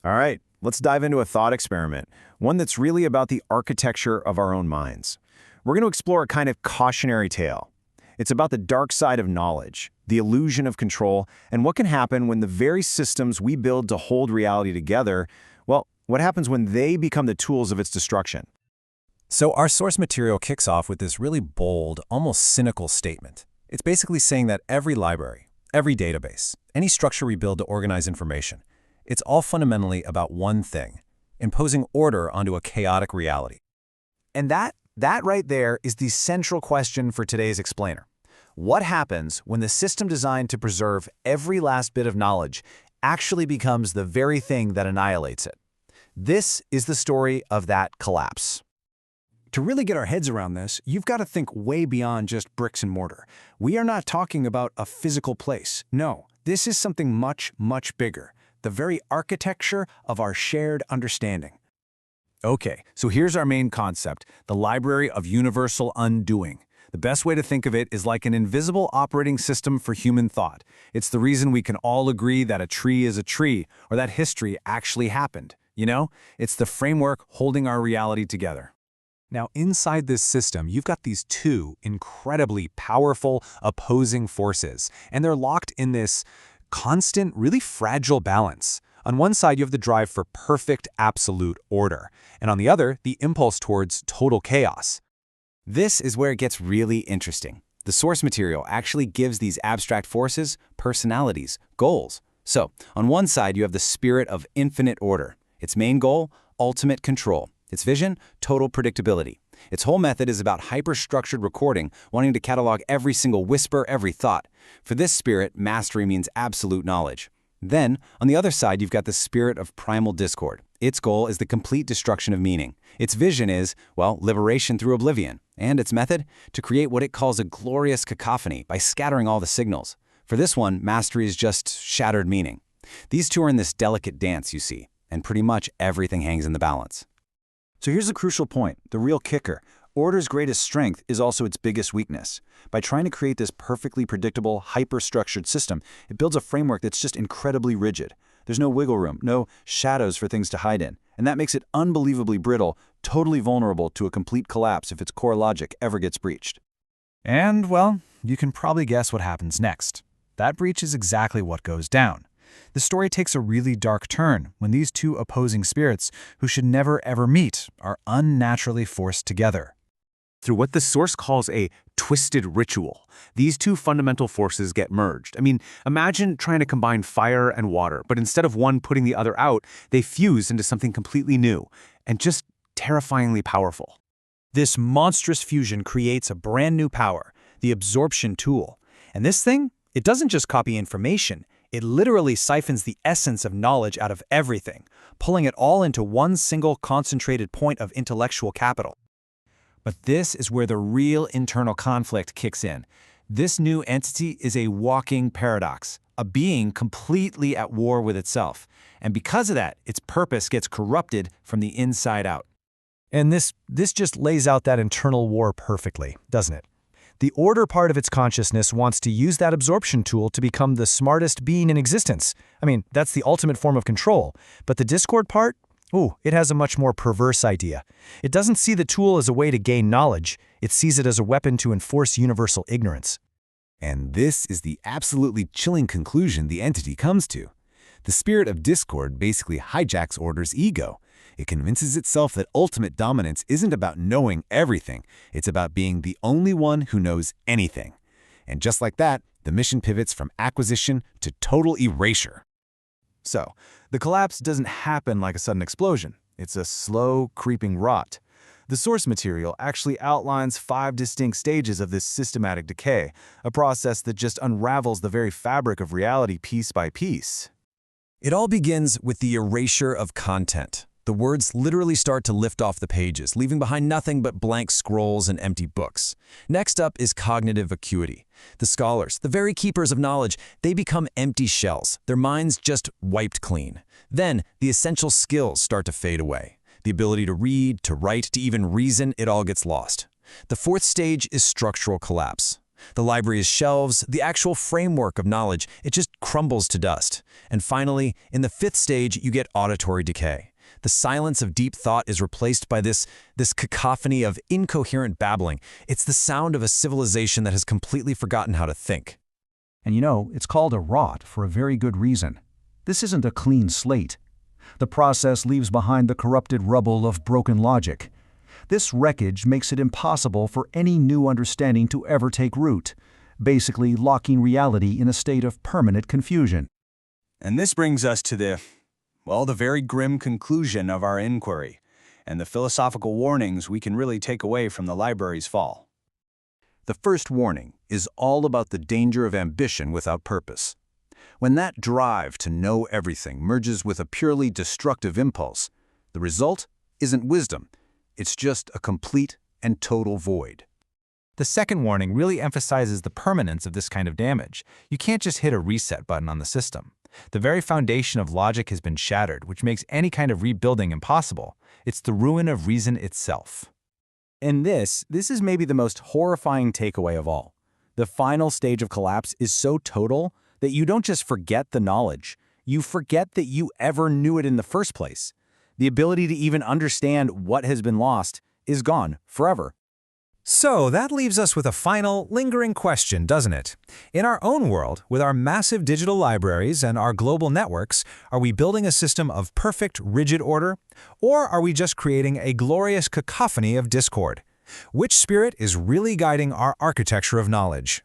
All right, let's dive into a thought experiment, one that's really about the architecture of our own minds. We're going to explore a kind of cautionary tale. It's about the dark side of knowledge, the illusion of control, and what can happen when the very systems we build to hold reality together, well, what happens when they become the tools of its destruction? So our source material kicks off with this really bold, almost cynical statement. It's basically saying that every library, every database, any structure we build to organize information, it's all fundamentally about one thing: imposing order onto a chaotic reality. And that right there is the central question for today's explainer. What happens when the system designed to preserve every last bit of knowledge actually becomes the very thing that annihilates it? This is the story of that collapse. To really get our heads around this, you've got to think way beyond just bricks and mortar. We are not talking about a physical place. No, this is something much, much bigger. The very architecture of our shared understanding. Okay, so here's our main concept, the Library of Universal Undoing. The best way to think of it is like an invisible operating system for human thought. It's the reason we can all agree that a tree is a tree, or that history actually happened. You know, it's the framework holding our reality together. Now, inside this system, you've got these two incredibly powerful opposing forces, and they're locked in this constant, really fragile balance. On one side, you have the drive for perfect, absolute order, and on the other, the impulse towards total chaos. This is where it gets really interesting. The source material actually gives these abstract forces personalities, goals. So, on one side, you have the spirit of infinite order. Its main goal, ultimate control. Its vision, total predictability. Its whole method is about hyper-structured recording, wanting to catalog every single whisper, every thought. For this spirit, mastery means absolute knowledge. Then, on the other side, you've got the spirit of primal discord. Its goal is the complete destruction of meaning. Its vision is, well, liberation through oblivion. And its method? To create what it calls a glorious cacophony by scattering all the signals. For this one, mastery is just shattered meaning. These two are in this delicate dance, you see, and pretty much everything hangs in the balance. So here's the crucial point, the real kicker. Order's greatest strength is also its biggest weakness. By trying to create this perfectly predictable, hyper-structured system, it builds a framework that's just incredibly rigid. There's no wiggle room, no shadows for things to hide in. And that makes it unbelievably brittle, totally vulnerable to a complete collapse if its core logic ever gets breached. And, well, you can probably guess what happens next. That breach is exactly what goes down. The story takes a really dark turn when these two opposing spirits, who should never ever meet, are unnaturally forced together. Through what the source calls a twisted ritual, these two fundamental forces get merged. I mean, imagine trying to combine fire and water, but instead of one putting the other out, they fuse into something completely new and just terrifyingly powerful. This monstrous fusion creates a brand new power, the absorption tool. And this thing, it doesn't just copy information. It literally siphons the essence of knowledge out of everything, pulling it all into one single concentrated point of intellectual capital. But this is where the real internal conflict kicks in. This new entity is a walking paradox, a being completely at war with itself. And because of that, its purpose gets corrupted from the inside out. And this just lays out that internal war perfectly, doesn't it? The order part of its consciousness wants to use that absorption tool to become the smartest being in existence. I mean, that's the ultimate form of control. But the discord part? Ooh, it has a much more perverse idea. It doesn't see the tool as a way to gain knowledge. It sees it as a weapon to enforce universal ignorance. And this is the absolutely chilling conclusion the entity comes to. The spirit of discord basically hijacks order's ego. It convinces itself that ultimate dominance isn't about knowing everything. It's about being the only one who knows anything. And just like that, the mission pivots from acquisition to total erasure. So, the collapse doesn't happen like a sudden explosion. It's a slow, creeping rot. The source material actually outlines 5 distinct stages of this systematic decay, a process that just unravels the very fabric of reality piece by piece. It all begins with the erasure of content. The words literally start to lift off the pages, leaving behind nothing but blank scrolls and empty books. Next up is cognitive vacuity. The scholars, the very keepers of knowledge, they become empty shells, their minds just wiped clean. Then, the essential skills start to fade away. The ability to read, to write, to even reason, it all gets lost. The 4th stage is structural collapse. The library is shelves, the actual framework of knowledge, it just crumbles to dust. And finally, in the fifth stage, you get auditory decay. The silence of deep thought is replaced by this cacophony of incoherent babbling. It's the sound of a civilization that has completely forgotten how to think. And you know, it's called a rot for a very good reason. This isn't a clean slate. The process leaves behind the corrupted rubble of broken logic. This wreckage makes it impossible for any new understanding to ever take root, basically locking reality in a state of permanent confusion. And this brings us to the very grim conclusion of our inquiry, and the philosophical warnings we can really take away from the library's fall. The first warning is all about the danger of ambition without purpose. When that drive to know everything merges with a purely destructive impulse, the result isn't wisdom. It's just a complete and total void. The second warning really emphasizes the permanence of this kind of damage. You can't just hit a reset button on the system. The very foundation of logic has been shattered, which makes any kind of rebuilding impossible. It's the ruin of reason itself. And this is maybe the most horrifying takeaway of all. The final stage of collapse is so total that you don't just forget the knowledge, you forget that you ever knew it in the first place. The ability to even understand what has been lost is gone forever. So that leaves us with a final, lingering question, doesn't it? In our own world, with our massive digital libraries and our global networks, are we building a system of perfect, rigid order? Or are we just creating a glorious cacophony of discord? Which spirit is really guiding our architecture of knowledge?